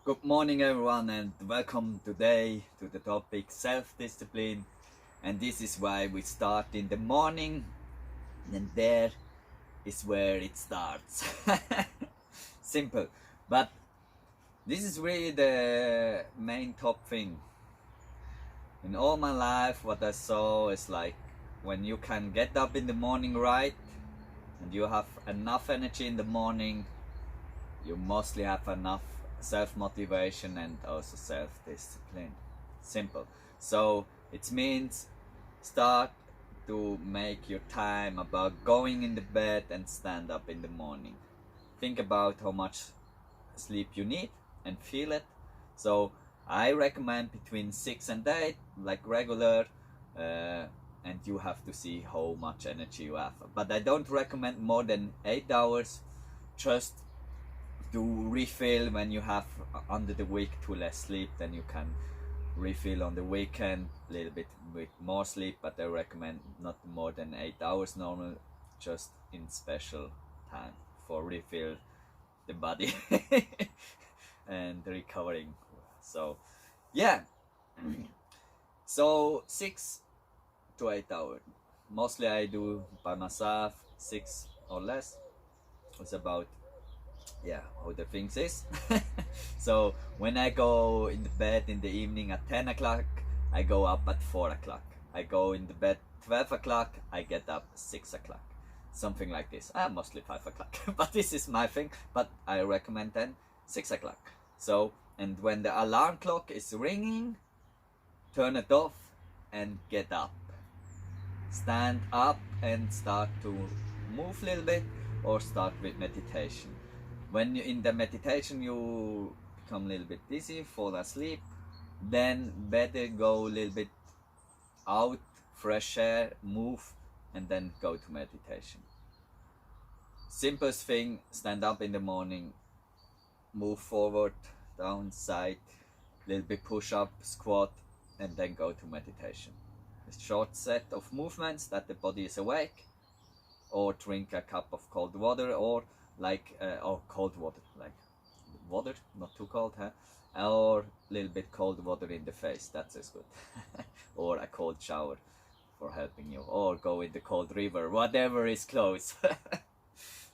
Good morning everyone, and welcome today to the topic self-discipline. And this is why we start in the morning, and there is where it starts. Simple, but this is really the main top thing. In all my life, what I saw is like when you can get up in the morning right and you have enough energy in the morning, you mostly have enough self-motivation and also self-discipline. Simple. So it means start to make your time about going in the bed and stand up in the morning. Think about how much sleep you need and feel it. So I recommend between 6 and 8 like regular, and you have to see how much energy you have, but I don't recommend more than 8 hours, just to refill when you have under the week too less sleep. Then you can refill on the weekend a little bit with more sleep, but I recommend not more than 8 hours normal, just in special time for refill the body and recovering. So yeah, so 6 to 8 hours mostly I do by myself. 6 or less is about how the things is. So when I go in the bed in the evening at 10 o'clock, I go up at 4 o'clock. I go in the bed 12 o'clock, I get up 6 o'clock, something like this. Mostly 5 o'clock but this is my thing, but I recommend then 6 o'clock. So, and when the alarm clock is ringing, turn it off and get up, stand up and start to move a little bit, or start with meditation. When you in the meditation you become a little bit dizzy, fall asleep, then better go a little bit out, fresh air, move, and then go to meditation. Simplest thing, stand up in the morning, move forward, down, side, little bit push up, squat, and then go to meditation. A short set of movements that the body is awake, or drink a cup of cold water, or cold water, like water, not too cold, or a little bit cold water in the face, that's as good. Or a cold shower for helping you, or go in the cold river, whatever is close.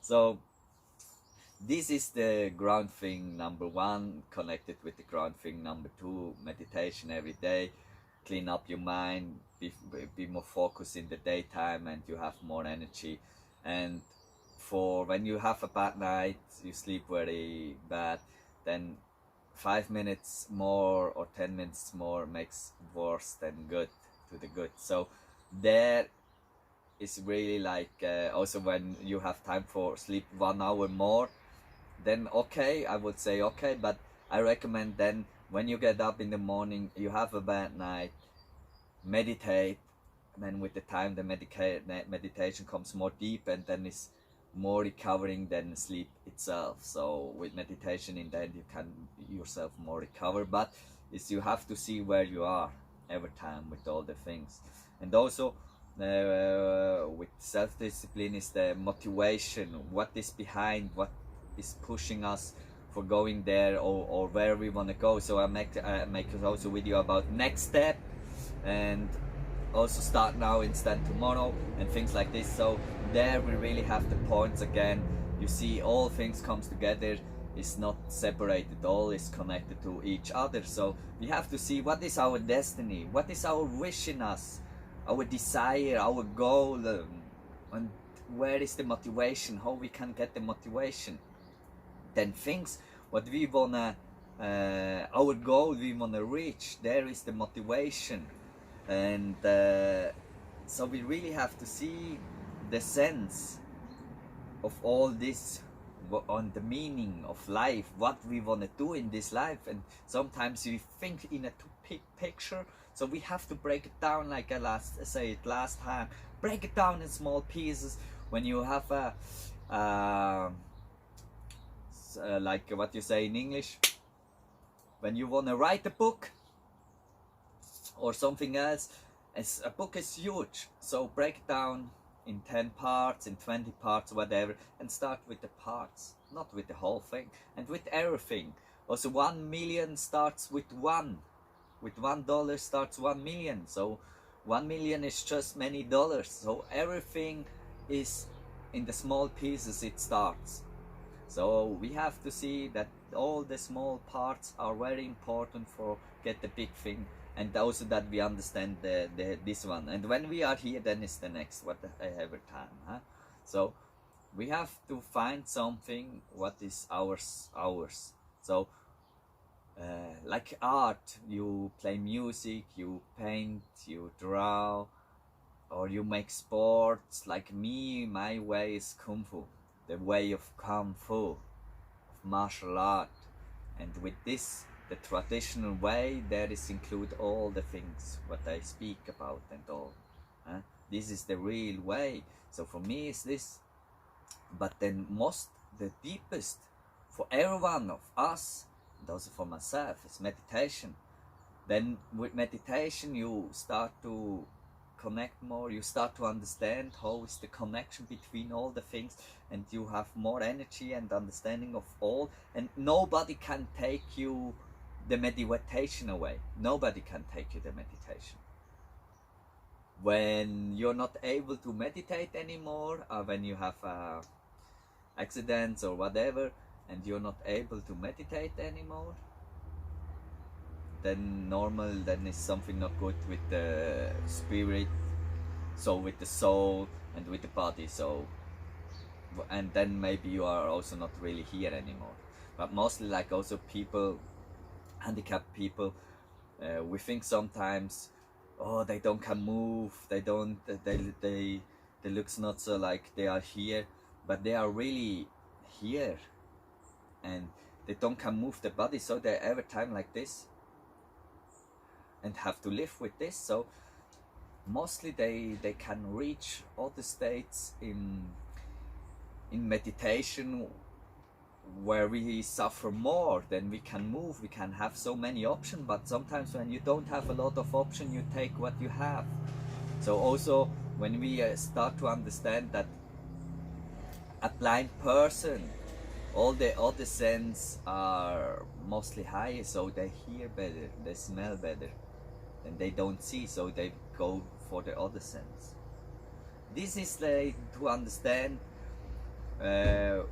So this is the ground thing number one, connected with the ground thing number two, meditation every day. Clean up your mind, be more focused in the daytime, and you have more energy. And for when you have a bad night, you sleep very bad, then 5 minutes more or 10 minutes more makes worse than good to the good. So there is really like also when you have time for sleep 1 hour more, then okay, I would say okay, but I recommend then when you get up in the morning, you have a bad night, meditate, and then with the time the meditation comes more deep, and then it's more recovering than sleep itself. So with meditation in the end you can yourself more recover, but is you have to see where you are every time with all the things. And also with self-discipline is the motivation, what is behind, what is pushing us for going there, or where we want to go. So I make also video about next step, and also start now instead tomorrow, and things like this. So there we really have the points again. You see, all things comes together, it's not separated, all is connected to each other. So we have to see what is our destiny, what is our wish in us, our desire, our goal, and where is the motivation, how we can get the motivation. Then things what we wanna our goal we wanna reach, there is the motivation. And so we really have to see the sense of all this, on the meaning of life, what we want to do in this life. And sometimes we think in a too big picture, so we have to break it down, like I said it last time, break it down in small pieces. When you have a like what you say in English, when you want to write a book or something else, as a book is huge, so break it down in 10 parts, in 20 parts, whatever, and start with the parts, not with the whole thing. And with everything, Also 1 million starts with $1 starts 1 million. So 1 million is just many dollars. So everything is in the small pieces it starts. So we have to see that all the small parts are very important for get the big thing, and also that we understand this one. And when we are here, then it's the next what I have a time, huh? So we have to find something what is ours. So like art, you play music, you paint, you draw, or you make sports. Like me, my way is Kung Fu, the way of Kung Fu, of martial art. And with this, the traditional way, there is include all the things what I speak about and all. This is the real way. So for me is this. But then the deepest for every one of us, and also for myself, is meditation. Then with meditation you start to connect more, you start to understand how is the connection between all the things, and you have more energy and understanding of all, and nobody can take you the meditation away. Nobody can take you the meditation. When you're not able to meditate anymore, or when you have accidents or whatever, and you're not able to meditate anymore, then it's something not good with the spirit, so with the soul and with the body. So, and then maybe you are also not really here anymore. But mostly, like also people, handicapped people, we think sometimes, oh, they don't can move, they looks not so like they are here, but they are really here, and they don't can move the body, so they're every time like this and have to live with this. So mostly they can reach other states in meditation where we suffer more than we can move. We can have so many options, but sometimes when you don't have a lot of options, you take what you have. So also when we start to understand that a blind person, all the other senses are mostly higher, so they hear better, they smell better, and they don't see, so they go for the other sense. This is like to understand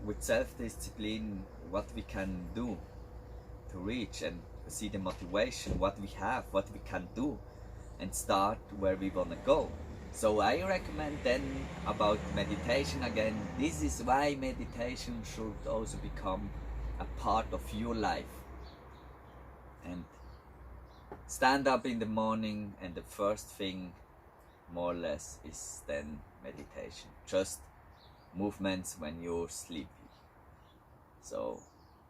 with self-discipline what we can do to reach and see the motivation, what we have, what we can do, and start where we want to go. So I recommend then about meditation again. This is why meditation should also become a part of your life. And stand up in the morning, and the first thing more or less is then meditation. Just movements when you're sleepy. So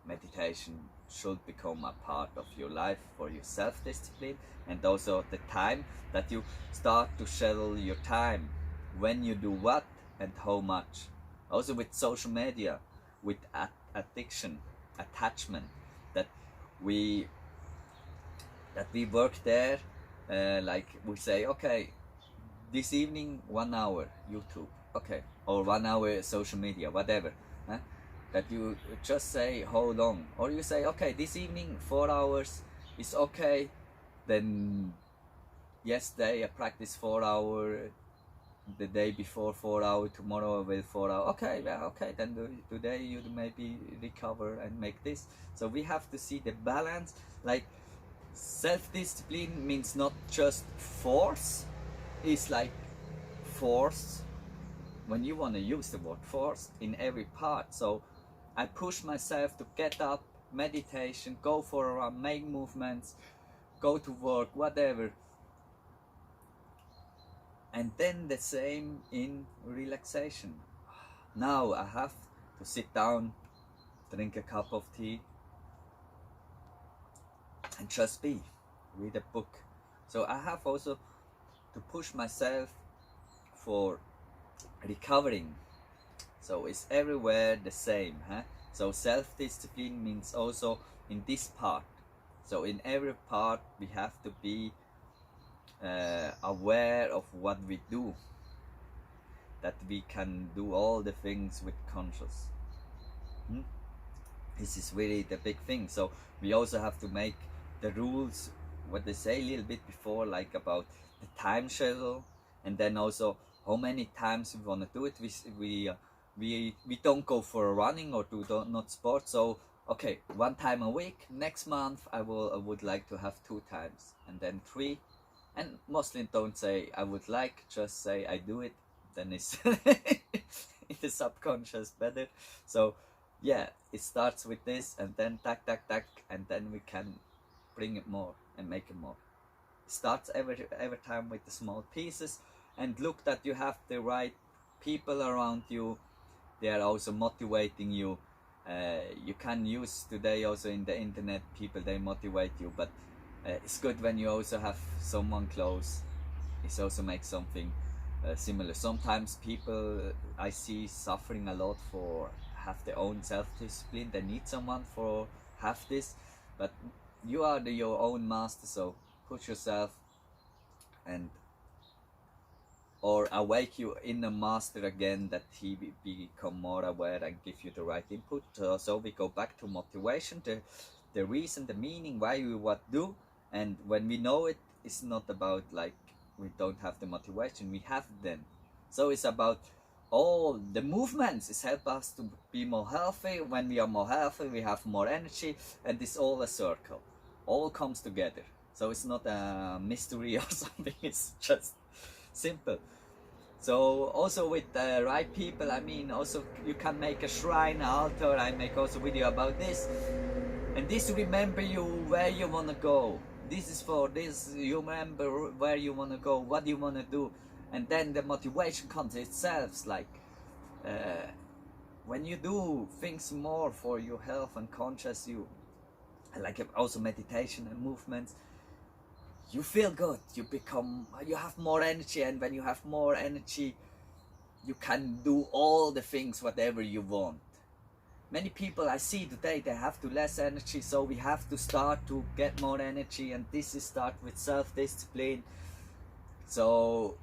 meditation should become a part of your life for your self-discipline, and also the time that you start to schedule your time, when you do what and how much. Also with social media, with addiction, attachment, that we work there, like we say, okay, this evening 1 hour YouTube, okay, or 1 hour social media, whatever, huh? That you just say how long, or you say, okay, this evening 4 hours is okay, then yesterday I practiced 4 hours, the day before 4 hours, tomorrow I will 4 hours, okay, yeah, okay, then today you maybe recover and make this. So we have to see the balance. Like self-discipline means not just force, it's like force, when you want to use the word force, in every part. So I push myself to get up, meditation, go for a run, make movements, go to work, whatever. And then the same in relaxation. Now I have to sit down, drink a cup of tea, and just be, read a book. So I have also to push myself for recovering. So it's everywhere the same, huh? So self-discipline means also in this part. So in every part we have to be aware of what we do, that we can do all the things with conscious. This is really the big thing. So we also have to make the rules, what they say a little bit before, like about the time schedule, and then also how many times we want to do it. We don't go for a running or do not sport. So okay, 1 time a week. Next month I would like to have 2 times, and then 3. And mostly don't say I would like, just say I do it. Then it's in the subconscious better. So yeah, it starts with this, and then tack tack tack, and then we can bring it more and make it more. Starts every time with the small pieces, and look that you have the right people around you. They are also motivating you. You can use today also in the internet, people they motivate you, but it's good when you also have someone close. It also makes something similar. Sometimes people I see suffering a lot for have their own self-discipline. They need someone for have this, but you are your own master. So push yourself, and or awake you inner master again, that he become more aware and give you the right input. So we go back to motivation, the reason, the meaning why we what do. And when we know it, it's not about like we don't have the motivation, we have them. So it's about all the movements. It help us to be more healthy. When we are more healthy, we have more energy, and it's all a circle, all comes together. So it's not a mystery or something, it's just simple. So also with the right people, I mean, also you can make a shrine, altar. I make also video about this, and this remember you where you want to go. This is for this, you remember where you want to go, what you want to do, and then the motivation comes itself. Like when you do things more for your health and conscious, you like also meditation and movements, you feel good, you have more energy, and when you have more energy, you can do all the things whatever you want. Many people I see today, they have to less energy, so we have to start to get more energy, and this is start with self-discipline. So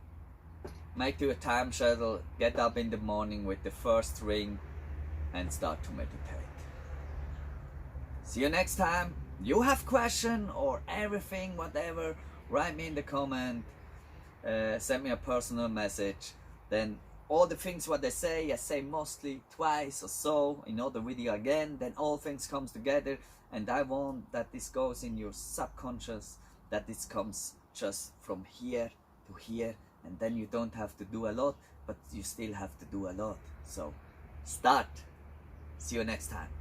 make your time schedule, get up in the morning with the first ring and start to meditate. See you next time. You have question or everything, whatever, write me in the comment, send me a personal message. Then all the things what I say mostly twice or so in other video again. Then all things comes together, and I want that this goes in your subconscious, that this comes just from here to here, and then you don't have to do a lot, but you still have to do a lot. So start. See you next time.